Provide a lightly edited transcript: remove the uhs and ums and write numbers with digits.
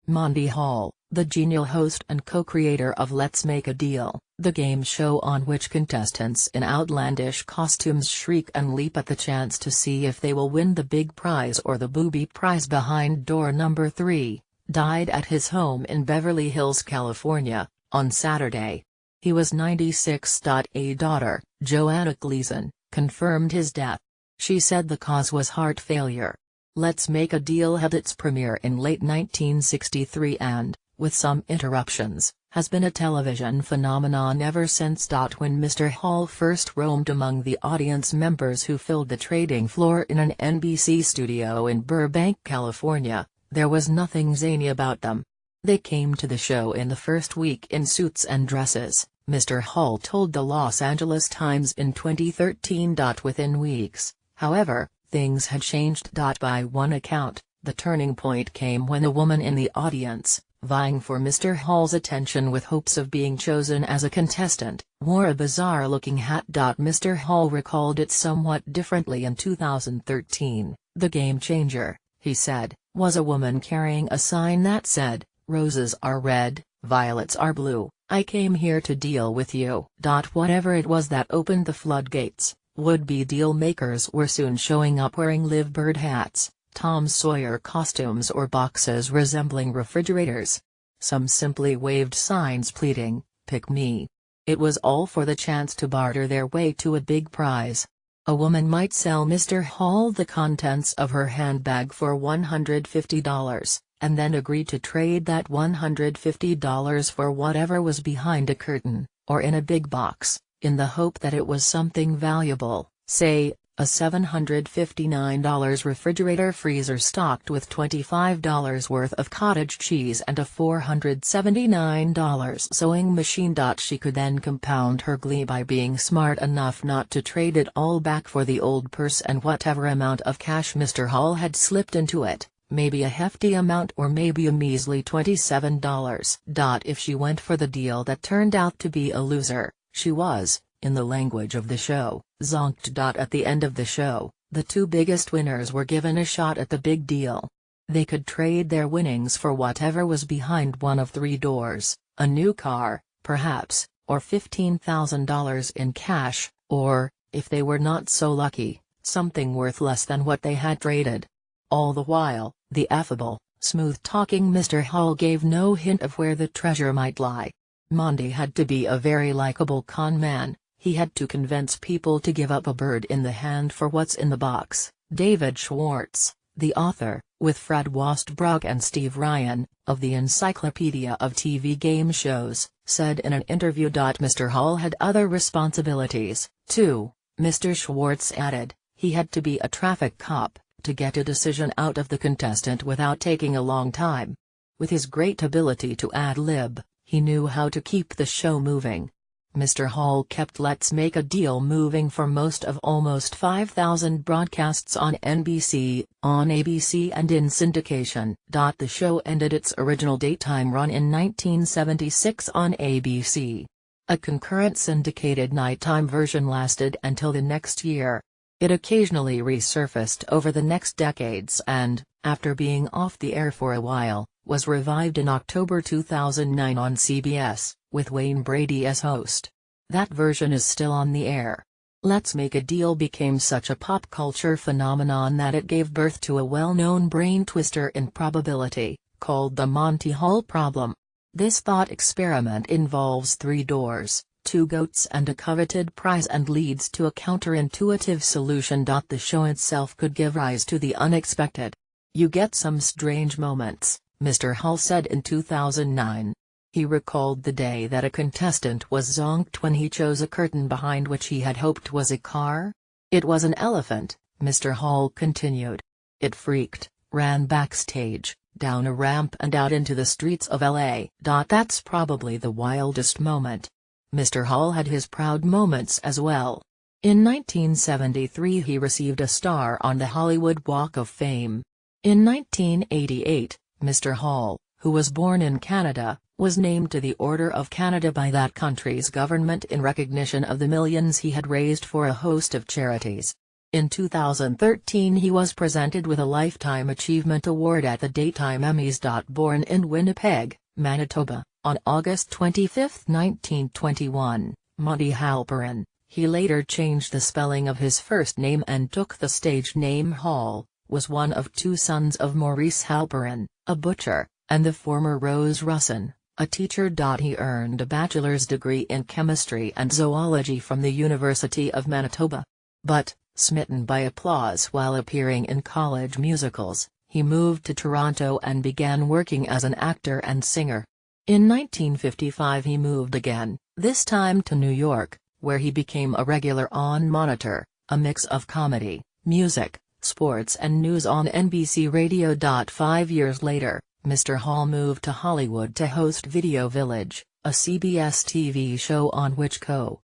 Monty Hall, the genial host and co-creator of Let's Make a Deal, the game show on which contestants in outlandish costumes shriek and leap at the chance to see if they will win the big prize or the booby prize behind door number 3, died at his home in Beverly Hills, California, on Saturday. He was 96. A daughter, Joanna Gleason, confirmed his death. She said the cause was heart failure. Let's Make a Deal had its premiere in late 1963 and, with some interruptions, has been a television phenomenon ever since. When Mr. Hall first roamed among the audience members who filled the trading floor in an NBC studio in Burbank, California, there was nothing zany about them. They came to the show in the first week in suits and dresses, Mr. Hall told the Los Angeles Times in 2013. Within weeks, however, things had changed. By one account, the turning point came when a woman in the audience, vying for Mr. Hall's attention with hopes of being chosen as a contestant, wore a bizarre-looking hat. Mr. Hall recalled it somewhat differently in 2013. The game changer, he said, was a woman carrying a sign that said, "Roses are red, violets are blue, I came here to deal with you." Whatever it was that opened the floodgates, would-be deal-makers were soon showing up wearing live bird hats, Tom Sawyer costumes or boxes resembling refrigerators. Some simply waved signs pleading, "Pick me." It was all for the chance to barter their way to a big prize. A woman might sell Mr. Hall the contents of her handbag for $150, and then agree to trade that $150 for whatever was behind a curtain, or in a big box, in the hope that it was something valuable, say, a $759 refrigerator freezer stocked with $25 worth of cottage cheese and a $479 sewing machine. She could then compound her glee by being smart enough not to trade it all back for the old purse and whatever amount of cash Mr. Hall had slipped into it, maybe a hefty amount or maybe a measly $27. If she went for the deal that turned out to be a loser, she was, in the language of the show, zonked. At the end of the show, the two biggest winners were given a shot at the big deal. They could trade their winnings for whatever was behind one of 3 doors, a new car, perhaps, or $15,000 in cash, or, if they were not so lucky, something worth less than what they had traded. All the while, the affable, smooth-talking Mr. Hall gave no hint of where the treasure might lie. Monty had to be a very likable con man. He had to convince people to give up a bird in the hand for what's in the box. David Schwartz, the author, with Fred Wostbrook and Steve Ryan, of the Encyclopedia of TV Game Shows, said in an interview. Mr. Hall had other responsibilities, too, Mr. Schwartz added. He had to be a traffic cop, to get a decision out of the contestant without taking a long time. With his great ability to ad-lib, he knew how to keep the show moving. Mr. Hall kept Let's Make a Deal moving for most of almost 5,000 broadcasts on NBC, on ABC and in syndication. The show ended its original daytime run in 1976 on ABC. A concurrent syndicated nighttime version lasted until the next year. It occasionally resurfaced over the next decades and, after being off the air for a while, was revived in October 2009 on CBS, with Wayne Brady as host. That version is still on the air. Let's Make a Deal became such a pop culture phenomenon that it gave birth to a well-known brain twister in probability, called the Monty Hall problem. This thought experiment involves 3 doors, 2 goats and a coveted prize and leads to a counterintuitive solution. The show itself could give rise to the unexpected. "You get some strange moments," Mr. Hall said in 2009. He recalled the day that a contestant was zonked when he chose a curtain behind which he had hoped was a car. "It was an elephant," Mr. Hall continued. "It freaked, ran backstage, down a ramp and out into the streets of LA." That's probably the wildest moment. Mr. Hall had his proud moments as well. In 1973 he received a star on the Hollywood Walk of Fame. In 1988, Mr. Hall, who was born in Canada, was named to the Order of Canada by that country's government in recognition of the millions he had raised for a host of charities. In 2013 he was presented with a Lifetime Achievement Award at the Daytime Emmys. Born in Winnipeg, Manitoba, on August 25, 1921, Monty Halperin, he later changed the spelling of his first name and took the stage name Hall, was one of two sons of Maurice Halperin, a butcher, and the former Rose Russin, a teacher. He earned a bachelor's degree in chemistry and zoology from the University of Manitoba. But, smitten by applause while appearing in college musicals, he moved to Toronto and began working as an actor and singer. In 1955 he moved again, this time to New York, where he became a regular on Monitor, a mix of comedy, music, sports and news on NBC Radio. 5 years later, Mr. Hall moved to Hollywood to host Video Village, a CBS TV show on which co